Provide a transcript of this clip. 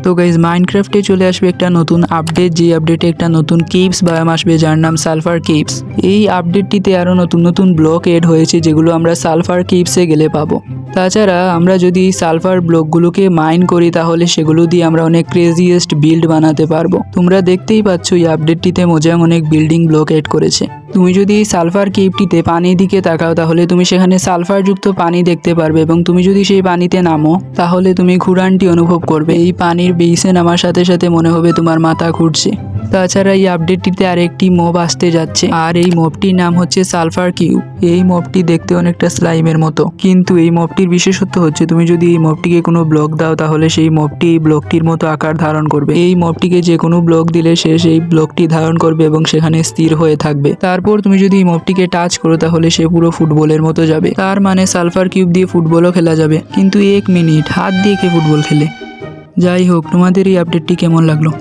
তো গাইজ মাইনক্রাফটে চলে আসবে একটা নতুন আপডেট, যে আপডেটে একটা নতুন কেভস বায়োম আসবে যার নাম সালফার কেভস। এই আপডেটটিতে আরও নতুন নতুন ব্লক এড হয়েছে যেগুলো আমরা সালফার কেভসে গেলে পাবো। তাছাড়া আমরা যদি এই সালফার ব্লকগুলোকে মাইন করি তাহলে সেগুলো দিয়ে আমরা অনেক ক্রেজিয়েস্ট বিল্ড বানাতে পারবো। তোমরা দেখতেই পাচ্ছ এই আপডেটটিতে মোজাং অনেক বিল্ডিং ব্লক এড করেছে। তুমি যদি এই সালফার কেভটিতে পানির দিকে তাকাও তাহলে তুমি সেখানে সালফারযুক্ত পানি দেখতে পারবে, এবং তুমি যদি সেই পানিতে নামো তাহলে তুমি ঘুরানটি অনুভব করবে। এই পানির বেসে নামার সাথে সাথে মনে হবে তোমার মাথা ঘুরছে। তাছাড়া এই আপডেটটিতে আরেকটি মব আসতে যাচ্ছে, আর এই মবটির নাম হচ্ছে সালফার কিউব। এই মবটি দেখতে অনেকটা স্লাইমের মতো, কিন্তু এই মবটির বিশেষত্ব হচ্ছে তুমি যদি এই মবটিকে কোনো ব্লক দাও তাহলে সেই মবটি এই ব্লকটির মতো আকার ধারণ করবে। এই মবটিকে যে কোনো ব্লক দিলে সে সেই ব্লকটি ধারণ করবে এবং সেখানে স্থির হয়ে থাকবে। তারপর তুমি যদি এই মবটিকে টাচ করো তাহলে সে পুরো ফুটবলের মতো যাবে। তার মানে সালফার কিউব দিয়ে ফুটবলও খেলা যাবে, কিন্তু 1 মিনিট, হাত দিয়ে কে ফুটবল খেলে? যাই হোক, তোমাদের এই আপডেটটি কেমন লাগলো?